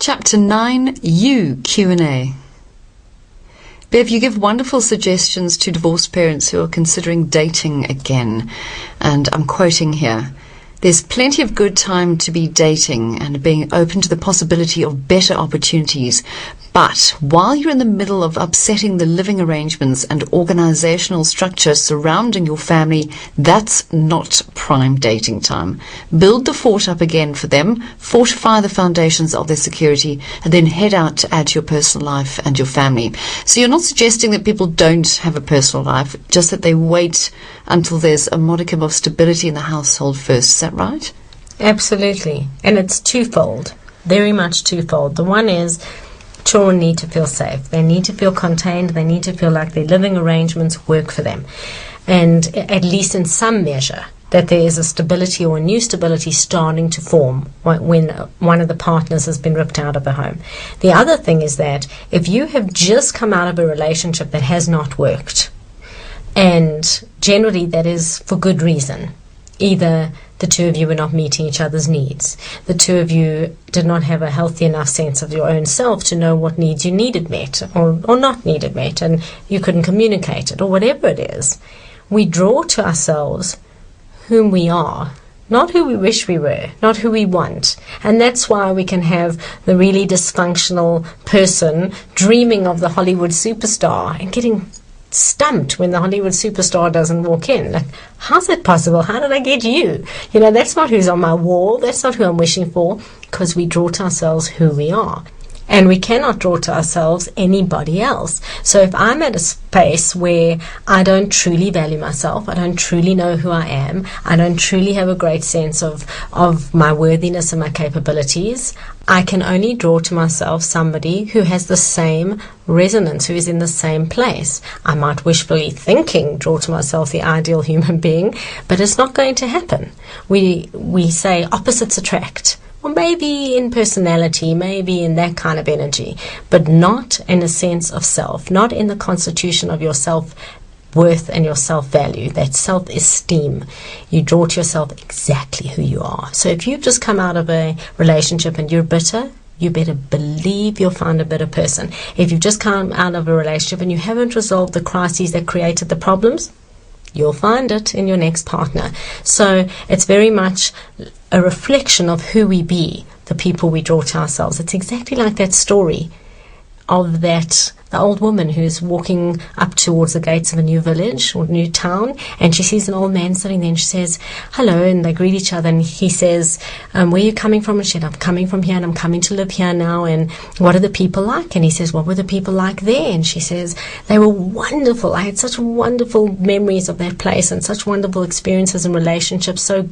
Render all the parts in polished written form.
Chapter 9, You Q&A. Bev, you give wonderful suggestions to divorced parents who are considering dating again. And I'm quoting here, "There's plenty of good time to be dating and being open to the possibility of better opportunities. But while you're in the middle of upsetting the living arrangements and organizational structure surrounding your family, that's not prime dating time. Build the fort up again for them, fortify the foundations of their security, and then head out to add to your personal life and your family." So you're not suggesting that people don't have a personal life, just that they wait until there's a modicum of stability in the household first. Is that right? Absolutely. And it's twofold, very much twofold. The one is, children need to feel safe. They need to feel contained. They need to feel like their living arrangements work for them. And at least in some measure, that there is a stability or a new stability starting to form when one of the partners has been ripped out of the home. The other thing is that if you have just come out of a relationship that has not worked, and generally that is for good reason, either the two of you were not meeting each other's needs, the two of you did not have a healthy enough sense of your own self to know what needs you needed met or not needed met, and you couldn't communicate it, or whatever it is, we draw to ourselves whom we are, not who we wish we were, not who we want. And that's why we can have the really dysfunctional person dreaming of the Hollywood superstar and getting stumped when the Hollywood superstar doesn't walk in. Like, how's that possible? How did I get you? That's not who's on my wall. That's not who I'm wishing for, because we draw to ourselves who we are. And we cannot draw to ourselves anybody else. So if I'm at a space where I don't truly value myself, I don't truly know who I am, I don't truly have a great sense of my worthiness and my capabilities, I can only draw to myself somebody who has the same resonance, who is in the same place. I might wishfully thinking draw to myself the ideal human being, but it's not going to happen. We say opposites attract. Or maybe in personality, maybe in that kind of energy, but not in a sense of self, not in the constitution of your self-worth and your self-value, that self-esteem. You draw to yourself exactly who you are. So if you've just come out of a relationship and you're bitter, you better believe you'll find a better person. If you've just come out of a relationship and you haven't resolved the crises that created the problems, you'll find it in your next partner. So it's very much a reflection of who we be, the people we draw to ourselves. It's exactly like that story of the old woman who's walking up towards the gates of a new village or new town, and she sees an old man sitting there, and she says, "Hello," and they greet each other, and he says, "Where are you coming from?" And she said, "I'm coming from here, and I'm coming to live here now, and what are the people like?" And he says, "What were the people like there?" And she says, "They were wonderful. I had such wonderful memories of that place and such wonderful experiences and relationships, so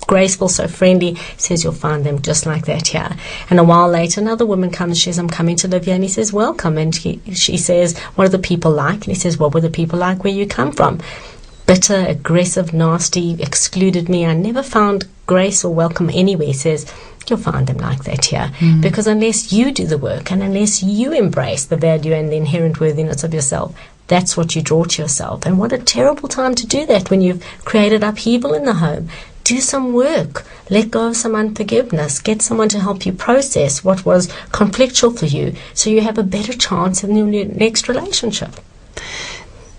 graceful, so friendly." He says, "You'll find them just like that here." And a while later, another woman comes and she says, "I'm coming to live here." And he says, "Welcome." And she says, "What are the people like?" And he says, "What were the people like where you come from? Bitter, aggressive, nasty, excluded me. I never found grace or welcome anywhere." He says, "You'll find them like that here." Because unless you do the work and unless you embrace the value and the inherent worthiness of yourself, that's what you draw to yourself. And what a terrible time to do that when you've created upheaval in the home. Do some work. Let go of some unforgiveness. Get someone to help you process what was conflictual for you so you have a better chance in your next relationship.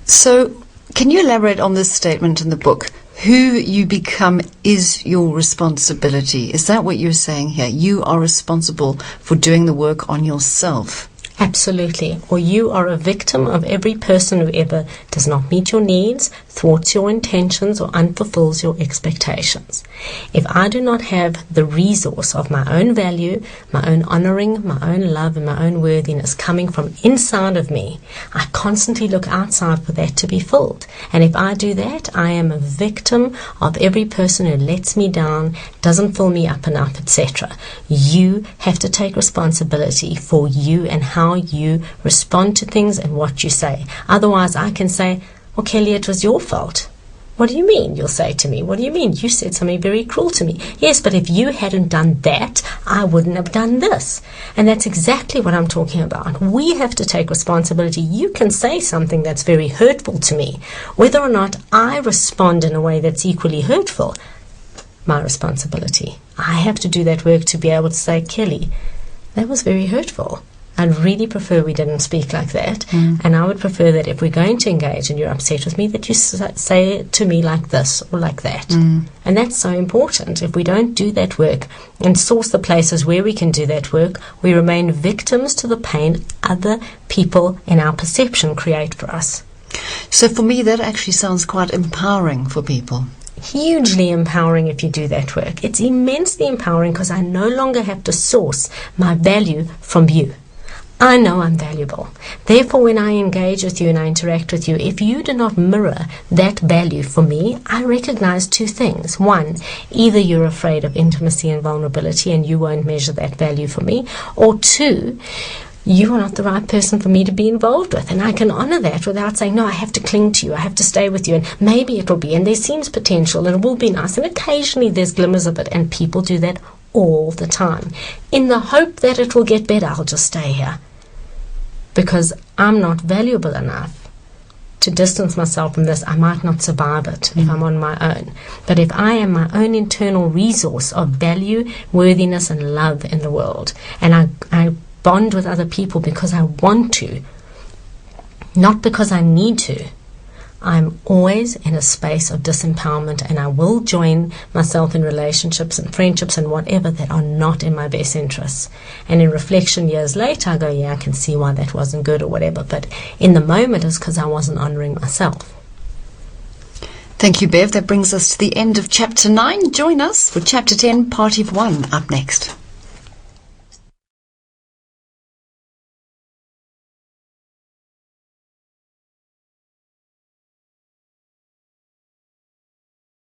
So, can you elaborate on this statement in the book? Who you become is your responsibility. Is that what you're saying here? You are responsible for doing the work on yourself. Absolutely. Or you are a victim of every person who ever does not meet your needs, thwarts your intentions, or unfulfills your expectations. If I do not have the resource of my own value, my own honoring, my own love, and my own worthiness coming from inside of me, I constantly look outside for that to be filled. And if I do that, I am a victim of every person who lets me down, doesn't fill me up enough, etc. You have to take responsibility for you and how you respond to things and what you say. Otherwise, I can say, "Well, Kelly, it was your fault." "What do you mean?" you'll say to me. "What do you mean? You said something very cruel to me." "Yes, but if you hadn't done that, I wouldn't have done this." And that's exactly what I'm talking about. We have to take responsibility. You can say something that's very hurtful to me. Whether or not I respond in a way that's equally hurtful, my responsibility. I have to do that work to be able to say, "Kelly, that was very hurtful. I'd really prefer we didn't speak like that. And I would prefer that if we're going to engage and you're upset with me, that you say it to me like this or like that. And that's so important. If we don't do that work and source the places where we can do that work, we remain victims to the pain other people in our perception create for us. So for me, that actually sounds quite empowering for people. Hugely empowering if you do that work. It's immensely empowering because I no longer have to source my value from you. I know I'm valuable. Therefore, when I engage with you and I interact with you, if you do not mirror that value for me, I recognize two things. One, either you're afraid of intimacy and vulnerability and you won't measure that value for me, or two, you are not the right person for me to be involved with. And I can honor that without saying, no, I have to cling to you, I have to stay with you, and maybe it will be, and there seems potential, and it will be nice, and occasionally there's glimmers of it, and people do that all the time. In the hope that it will get better, I'll just stay here. Because I'm not valuable enough to distance myself from this. I might not survive it if I'm on my own. But if I am my own internal resource of value, worthiness, and love in the world, and I bond with other people because I want to, not because I need to, I'm always in a space of disempowerment, and I will join myself in relationships and friendships and whatever that are not in my best interests. And in reflection years later, I go, yeah, I can see why that wasn't good or whatever. But in the moment, it's because I wasn't honoring myself. Thank you, Bev. That brings us to the end of Chapter 9. Join us for Chapter 10, Part 1 up next.